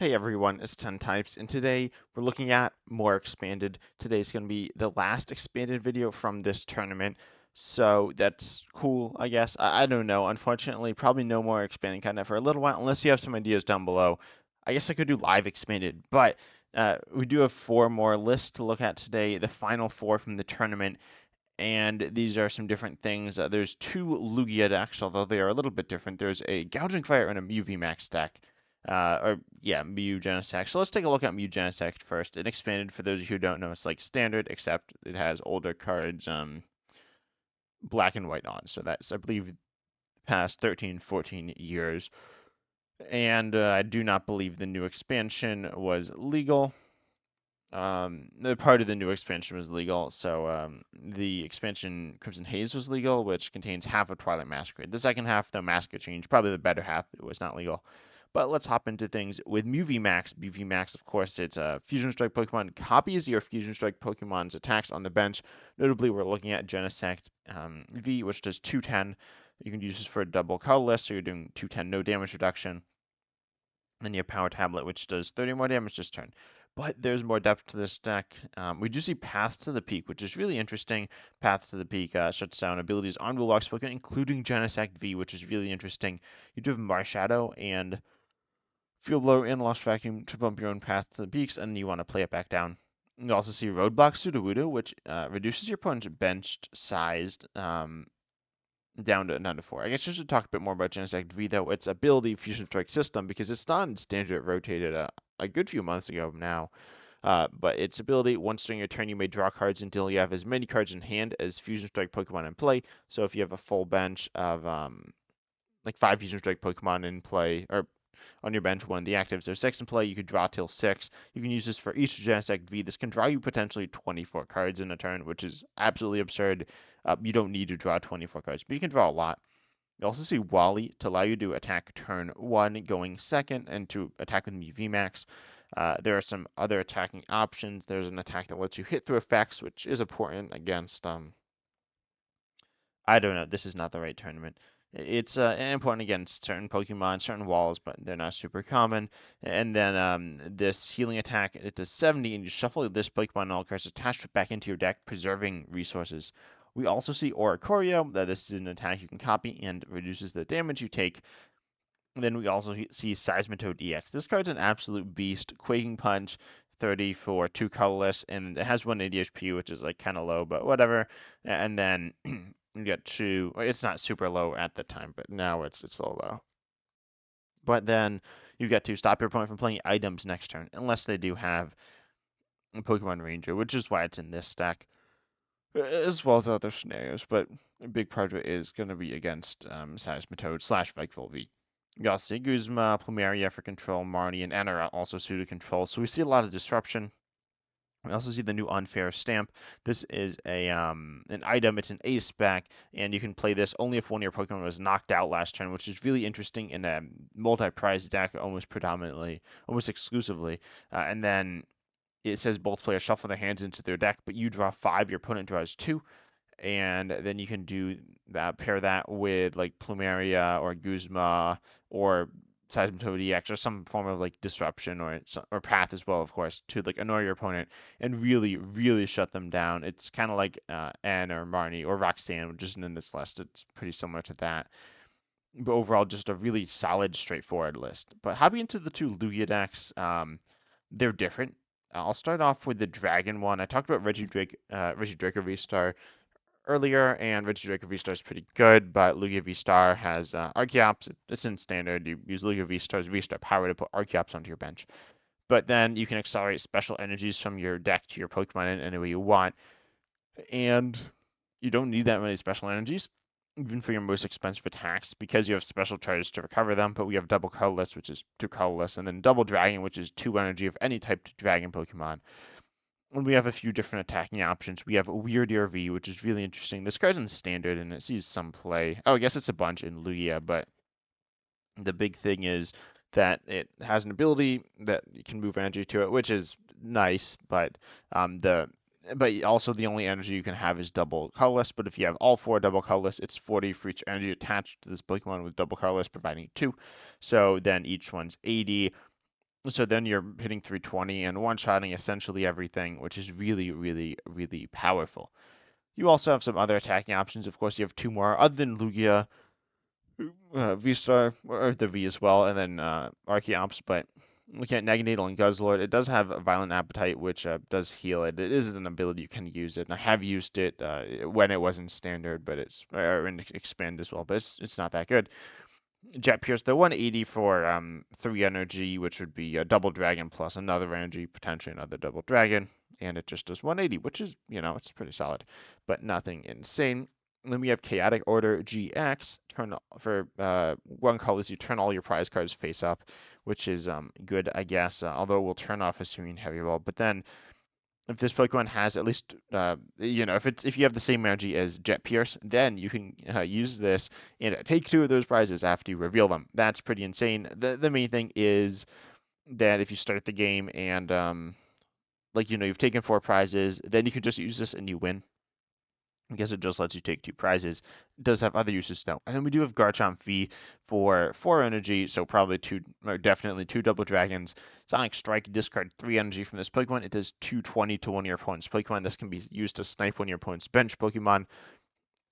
Hey everyone, it's 10 Types, and today we're looking at more expanded. Today's going to be the last expanded video from this tournament, so that's cool, I guess. I don't know. Unfortunately, probably no more expanding content for a little while, unless you have some ideas down below. I guess I could do live expanded, but we do have four more lists to look at today, the final four from the tournament, and these are some different things. There's two Lugia decks, although they are a little bit different. There's a Gouging Fire and a Mew VMAX deck. Mew Genesect. So let's take a look at Mew Genesect first. It expanded, for those of you who don't know, it's like standard, except it has older cards, black and white on. So that's, I believe, past 13, 14 years. And I do not believe the new expansion was legal. The part of the new expansion was legal, so the expansion Crimson Haze was legal, which contains half of Twilight Masquerade. The second half, though, Masquerade Change, probably the better half, it was not legal. But let's hop into things with Mew VMAX. Mew VMAX, of course, it's a Fusion Strike Pokemon, copies your Fusion Strike Pokemon's attacks on the bench. Notably, we're looking at Genesect V, which does 210. You can use this for a double colorless, so you're doing 210, no damage reduction. Then you have Power Tablet, which does 30 more damage this turn. But there's more depth to this deck. We do see Path to the Peak, which is really interesting. Path to the Peak shuts down abilities on Willox Pokemon, including Genesect V, which is really interesting. You do have Marshadow and Field Blower and Lost Vacuum to bump your own Path to the Peaks, and you want to play it back down. You also see Roadblock Sudowoodo, which reduces your opponent's benched sized down to 4. I guess just to talk a bit more about Genesect V, though, its ability Fusion Strike system, because it's not in standard, it rotated a good few months ago now. But its ability, once during your turn, you may draw cards until you have as many cards in hand as Fusion Strike Pokemon in play. So if you have a full bench of like 5 Fusion Strike Pokemon in play, or on your bench, one of the actives, there's 6 in play, you could draw till 6. You can use this for each Genesect V. This can draw you potentially 24 cards in a turn, which is absolutely absurd. You don't need to draw 24 cards, but you can draw a lot. You also see Wally to allow you to attack turn 1 going second and to attack with Mew VMAX. There are some other attacking options. There's an attack that lets you hit through effects, which is important against I don't know. This is not the right tournament. It's important against certain Pokemon, certain walls, but they're not super common. And then this healing attack, it does 70, and you shuffle this Pokemon and all cards attached back into your deck, preserving resources. We also see Oricorio, that this is an attack you can copy and reduces the damage you take. And then we also see Seismitoad EX. This card's an absolute beast. Quaking Punch, 30 for 2 colorless, and it has 1 ADHP, which is like kind of low, but whatever. And then you get 2. It's not super low at the time, but now it's a little low. But then you get to stop your opponent from playing items next turn, unless they do have a Pokemon Ranger, which is why it's in this stack, as well as other scenarios. But a big part of it is going to be against Seismitoad / Vikeville V. You also see Guzma, Plumeria for control, Marnie, and Enera also suited control. So we see a lot of disruption. We also see the new Unfair Stamp. This is an item. It's an ace spec, and you can play this only if one of your Pokemon was knocked out last turn, which is really interesting in a multi-prize deck, almost exclusively. And then it says both players shuffle their hands into their deck, but you draw 5, your opponent draws 2, and then you can do that, pair that with like Plumeria or Guzma or Seismitoad EX or some form of like disruption or path as well, of course, to like annoy your opponent and really, really shut them down. It's kind of like Anne or Marnie or Roxanne, which isn't in this list. It's pretty similar to that. But overall, just a really solid, straightforward list. But hopping into the two Lugia decks, they're different. I'll start off with the Dragon one. I talked about Regidrago V-Star earlier, and Regidrago V-Star is pretty good, but Lugia V-Star has Archeops. It's in standard. You use Lugia V-Star's V-Star power to put Archeops onto your bench. But then you can accelerate special energies from your deck to your Pokemon in any way you want. And you don't need that many special energies, even for your most expensive attacks, because you have special charges to recover them. But we have double colorless, which is 2 colorless, and then double dragon, which is 2 energy of any type dragon Pokemon. And we have a few different attacking options. We have Weird V, which is really interesting. This card's in standard and it sees some play. Oh, I guess it's a bunch in Lugia, but the big thing is that it has an ability that you can move energy to it, which is nice, but also the only energy you can have is double colorless. But if you have all 4 double colorless, it's 40 for each energy attached to this Pokemon with double colorless, providing 2. So then each one's 80. So then you're hitting 320 and one-shotting essentially everything, which is really, really, really powerful. You also have some other attacking options. Of course, you have two more other than Lugia, V-Star, or the V as well, and then Archeops. But looking at Neganadel and Guzzlord, it does have a Violent Appetite, which does heal it. It is an ability you can use it. And I have used it when it was in Standard, but it's or in Expand as well, but it's not that good. Jet Pierce, the 180 for 3 energy, which would be a double dragon plus another energy, potentially another double dragon, and it just does 180, which is, it's pretty solid, but nothing insane. And then we have Chaotic Order GX. Turn for one colors, you turn all your prize cards face up, which is good, I guess. Although we'll turn off Hisuian Heavy Ball, but then if this Pokemon has at least, if you have the same energy as Jet Pierce, then you can use this and take two of those prizes after you reveal them. That's pretty insane. The main thing is that if you start the game and you've taken 4 prizes, then you can just use this and you win. I guess it just lets you take 2 prizes. It does have other uses though. And then we do have Garchomp V for 4 energy, so probably definitely 2 double dragons. Sonic Strike, discard 3 energy from this Pokemon. It does 220 to one of your opponent's Pokemon. This can be used to snipe one of your opponent's bench Pokemon.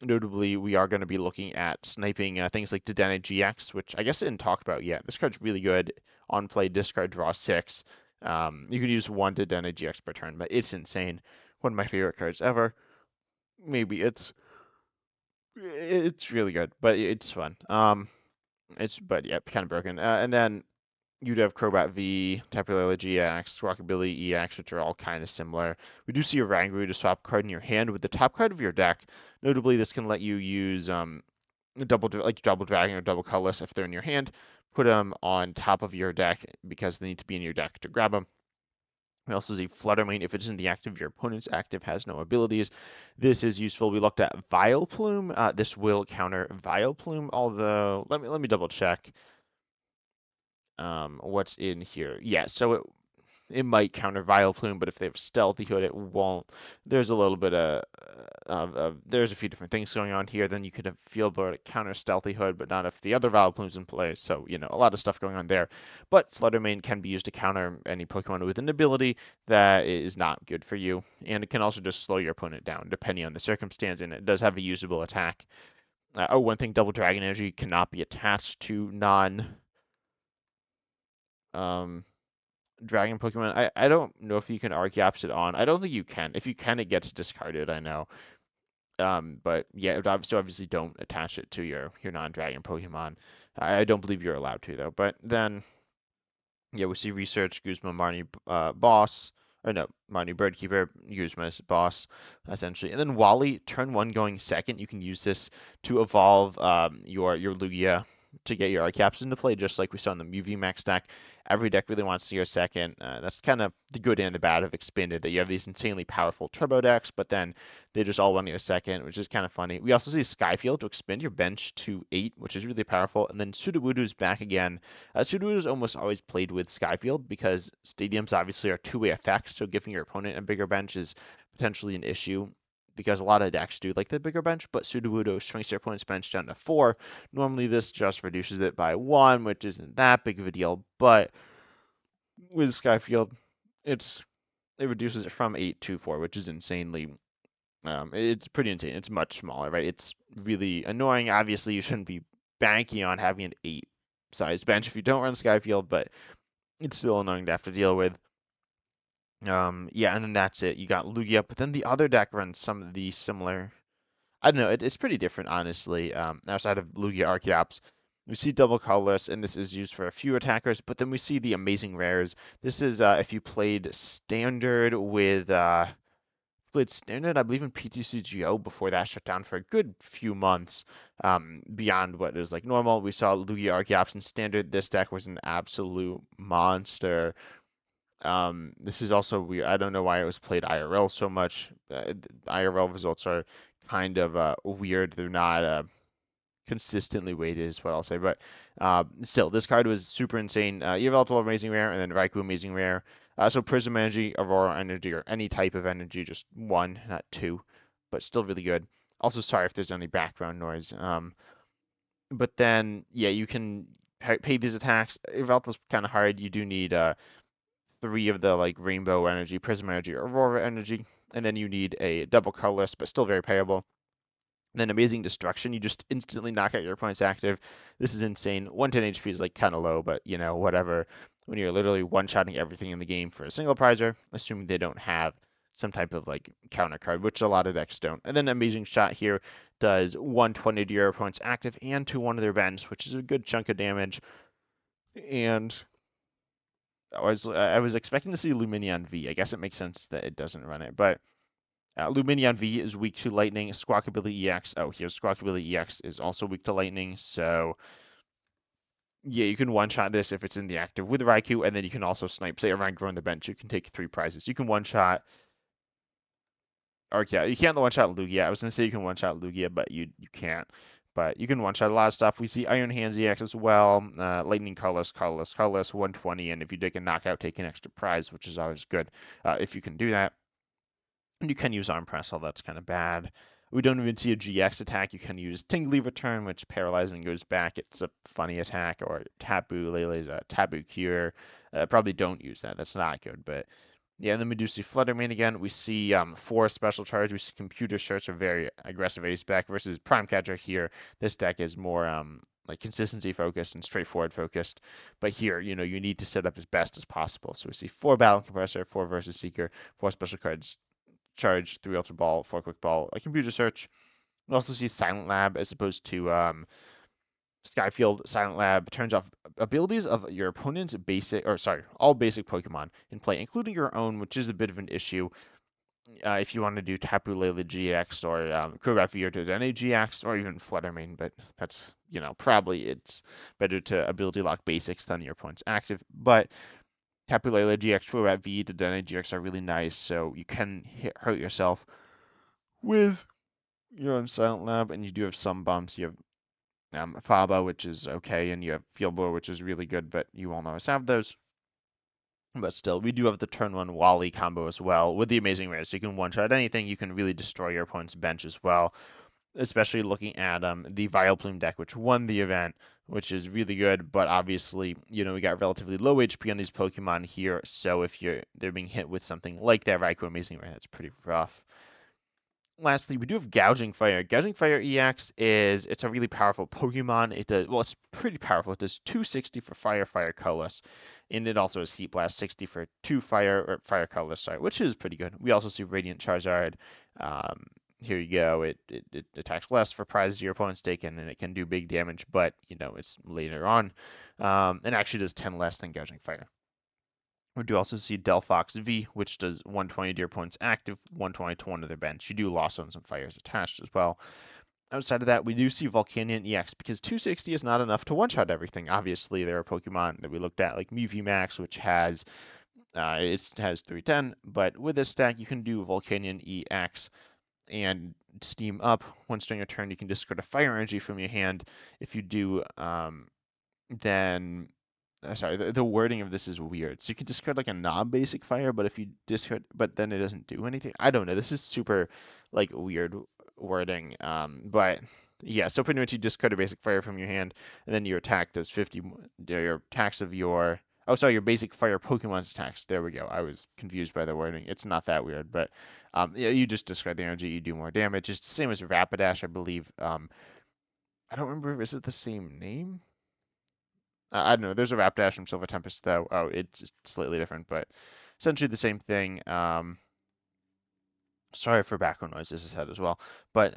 Notably, we are going to be looking at sniping things like Dedenne GX, which I guess I didn't talk about yet. This card's really good. On play, discard, draw 6. You can use 1 Dedenne GX per turn, but it's insane. One of my favorite cards ever. Maybe it's really good, but it's fun. But yeah, kind of broken. And then you'd have Crobat V, Tapu Lele GX, Rockabilly EX, which are all kind of similar. We do see a Rangaroo to swap card in your hand with the top card of your deck. Notably, this can let you use double dragon or double colorless if they're in your hand. Put them on top of your deck because they need to be in your deck to grab them. We also see Flutter Mane. If it's in the active, your opponent's active has no abilities. This is useful. We looked at Vileplume. This will counter Vileplume, although let me double check what's in here. Yeah, so it might counter Vileplume, but if they have Stealthy Hood, it won't. There's a little bit there's a few different things going on here. Then you could have Field Blower to counter Stealthy Hood, but not if the other Vileplume's in play. So, a lot of stuff going on there. But Flutter Mane can be used to counter any Pokemon with an ability that is not good for you. And it can also just slow your opponent down, depending on the circumstance, and it does have a usable attack. One thing, Double Dragon Energy cannot be attached to um, Dragon Pokemon. I don't know if you can Archeops it on. I don't think you can. If you can, it gets discarded, I know. But yeah, obviously don't attach it to your non-Dragon Pokemon. I don't believe you're allowed to though. But then yeah, we see Research, Guzma, Marnie, Boss. Or no, Marnie Birdkeeper, Guzma's boss, essentially. And then Wally, turn 1 going second. You can use this to evolve your Lugia to get your Archeops into play, just like we saw in the UV Max deck. Every deck really wants to go second. That's kind of the good and the bad of Expanded, that you have these insanely powerful turbo decks, but then they just all want to go second, which is kind of funny. We also see Skyfield to expand your bench to 8, which is really powerful. And then Sudowoodo's back again. Sudowoodo's almost always played with Skyfield because stadiums obviously are two-way effects, so giving your opponent a bigger bench is potentially an issue because a lot of decks do like the bigger bench, but Sudowoodo shrinks your opponent's bench down to 4. Normally this just reduces it by 1, which isn't that big of a deal, but with Skyfield, it reduces it from 8 to 4, which is insanely it's pretty insane. It's much smaller, right? It's really annoying. Obviously, you shouldn't be banking on having an 8 size bench if you don't run Skyfield, but it's still annoying to have to deal with. Yeah, and then that's it. You got Lugia, but then the other deck runs some of the similar. I don't know. It's pretty different, honestly. Outside of Lugia Archeops, we see double colorless, and this is used for a few attackers. But then we see the amazing rares. This is if you played standard played standard, I believe in PTCGO before that shut down for a good few months. Beyond what is like normal, we saw Lugia Archeops in standard. This deck was an absolute monster. This is also weird. I don't know why it was played IRL so much. IRL results are kind of weird. They're not consistently weighted, is what I'll say. But still, this card was super insane. Yveltal Amazing Rare and then Raikou Amazing Rare. So Prism Energy, Aurora Energy, or any type of energy, just 1, not 2, but still really good. Also, sorry if there's any background noise. But then, yeah, you can pay these attacks. Yveltal's kind of hard. You do need 3 of the like Rainbow Energy, Prism Energy, Aurora Energy, and then you need a double colorless, but still very payable. Then Amazing Destruction, you just instantly knock out your opponent's active. This is insane. 110 HP is like kind of low, but whatever. When you're literally one-shotting everything in the game for a single prizer, assuming they don't have some type of like counter card, which a lot of decks don't. And then Amazing Shot here does 120 to your opponent's active and to one of their bench, which is a good chunk of damage. And I was expecting to see Luminion V. I guess it makes sense that it doesn't run it, but Luminion V is weak to lightning. Squawkabilly EX. Oh, here's Squawkabilly EX is also weak to lightning. So yeah, you can one-shot this if it's in the active with Raikou, and then you can also snipe. Say around on the bench, you can take 3 prizes. You can one-shot. Or yeah, you can't one-shot Lugia. I was gonna say you can one-shot Lugia, but you can't. But you can one-shot a lot of stuff. We see Iron Hands EX as well. Lightning Colorless, 120, and if you take a knockout, take an extra prize, which is always good if you can do that. And you can use Arm Press, although that's kind of bad. We don't even see a GX attack. You can use Tingly Return, which paralyzing goes back. It's a funny attack, or Tapu Lele's a Tabu Cure. Probably don't use that. That's not good. But yeah, and then we do see Fluttermane again. We see 4 special charge. We see Computer Search, a very aggressive ace back versus Prime Catcher here. This deck is more like consistency focused and straightforward focused. But here, you need to set up as best as possible. So we see 4 Battle Compressor, 4 Versus Seeker, 4 special cards, charge, 3 Ultra Ball, 4 Quick Ball, a Computer Search. We also see Silent Lab as opposed to Skyfield. Silent Lab turns off abilities of your opponent's all basic Pokemon in play, including your own, which is a bit of an issue. If you want to do Tapu Lele GX or Crobat V or Dedenne GX or even Fluttermane, but that's, probably it's better to ability lock basics than your opponent's active. But Tapu Lele GX, Crobat V, Dedenne GX are really nice, so you can hurt yourself with your own Silent Lab, and you do have some bumps. You have Faba, which is okay, and you have Field Blower, which is really good, but you won't always have those. But still, we do have the turn 1 Wally combo as well with the Amazing Rare, so you can one-shot anything. You can really destroy your opponent's bench as well, especially looking at the Vileplume deck, which won the event, which is really good. But obviously, we got relatively low HP on these Pokemon here, so if they're being hit with something like that Raikou Amazing Rare, that's pretty rough. Lastly, we do have Gouging Fire. Gouging Fire EX it's a really powerful Pokemon. It's pretty powerful. It does 260 for Fire Colorless, and it also has Heat Blast 60 for 2 Fire Colorless, sorry, which is pretty good. We also see Radiant Charizard. Here you go. It attacks less for prizes your opponent's taken, and it can do big damage, but it's later on. And actually does 10 less than Gouging Fire. We do also see Delphox V, which does 120 to your opponent's active, 120 to one of their bench. You do lost on some fires attached as well. Outside of that, we do see Volcanion EX because 260 is not enough to one-shot everything. Obviously, there are Pokemon that we looked at like Mewtwo Max, which has 310, but with this stack, you can do Volcanion EX and Steam Up. Once during a turn, you can discard a Fire Energy from your hand. If you do, then sorry, the wording of this is weird. So you can discard like a non-basic fire, but if you discard, but then it doesn't do anything. I don't know. This is super like weird wording. But yeah, so pretty much you discard a basic fire from your hand, and then your attack does 50. Your attacks of your your basic fire Pokemon's attacks. There we go. I was confused by the wording. It's not that weird, but yeah, you just discard the energy, you do more damage. It's the same as Rapidash, I believe. I don't remember. Is it the same name? I don't know. There's a Rapidash from Silver Tempest, though. Oh, it's just slightly different, but essentially the same thing. Sorry for background noise. This is head as well. But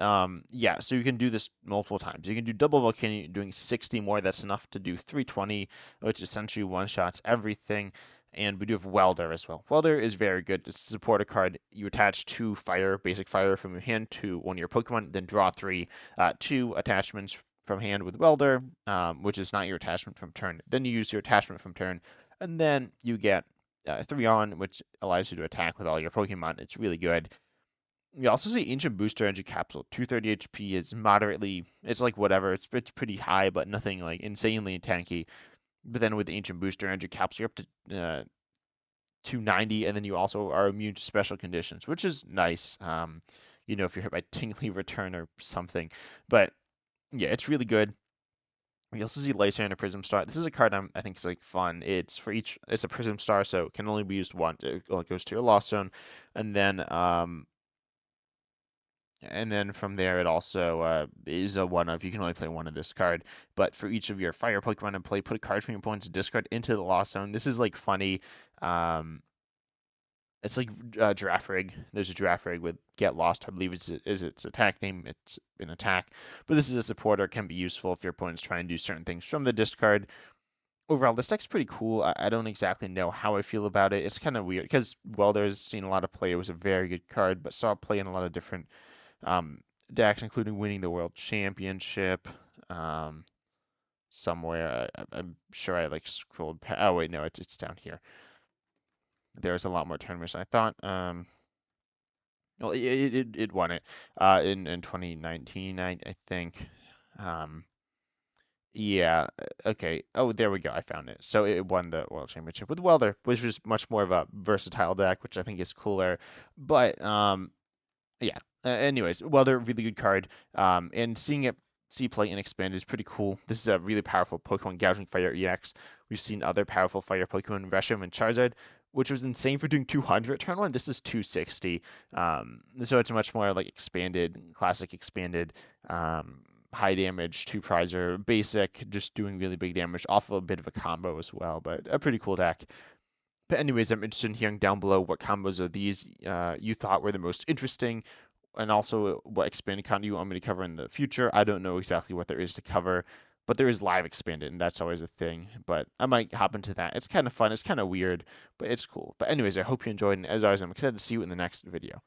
yeah, so you can do this multiple times. You can do double Volcanion doing 60 more. That's enough to do 320, which essentially one-shots everything. And we do have Welder as well. Welder is very good. It's a supporter card. You attach 2 basic fire from your hand to one of your Pokemon, then draw 3. 2 attachments from hand with Welder, which is not your attachment from turn. Then you use your attachment from turn, and then you get 3 on, which allows you to attack with all your Pokemon. It's really good. We also see Ancient Booster Energy Capsule. 230 HP is moderately, it's like whatever. It's pretty high, but nothing like insanely tanky. But then with Ancient Booster Energy Capsule, you're up to 290, and then you also are immune to special conditions, which is nice. If you're hit by Tingly Return or something. But yeah, it's really good. We also see Lysander Prism Star. This is a card I think is like fun. It's for each. It's a Prism Star, so it can only be used once. It goes to your Lost Zone, and then from there it also is a one of. You can only play one of this card, but for each of your fire Pokemon in play, put a card from your opponent's discard into the Lost Zone. This is like funny. Um, it's like Giraffe Rig. There's a Giraffe Rig with Get Lost. I believe is its attack name. It's an attack, but this is a supporter. Can be useful if your opponent's trying to do certain things from the discard. Overall, this deck's pretty cool. I don't exactly know how I feel about it. It's kind of weird because Welder's seen a lot of play. It was a very good card, but saw play in a lot of different um, decks, including winning the World Championship um, somewhere. I'm sure I like scrolled past. Oh wait, no, it's down here. There's a lot more tournaments than I thought. Well, it won it in 2019, I think. Um, Yeah, okay. Oh, there we go. I found it. So it won the World Championship with Welder, which was much more of a versatile deck, which I think is cooler. But yeah. Anyways, Welder, really good card. And seeing it see play and expand is pretty cool. This is a really powerful Pokemon Gouging Fire EX. We've seen other powerful fire Pokemon, Reshiram and Charizard, which was insane for doing 200 turn one. This is 260. So it's a much more like expanded, classic expanded. High damage, two prizer, basic, just doing really big damage off of a bit of a combo as well, but a pretty cool deck. But anyways, I'm interested in hearing down below what combos of these you thought were the most interesting, and also what expanded combo you want me to cover in the future. I don't know exactly what there is to cover, but there is live expanded, and that's always a thing. But I might hop into that. It's kind of fun. It's kind of weird, but it's cool. But anyways, I hope you enjoyed, and as always, I'm excited to see you in the next video.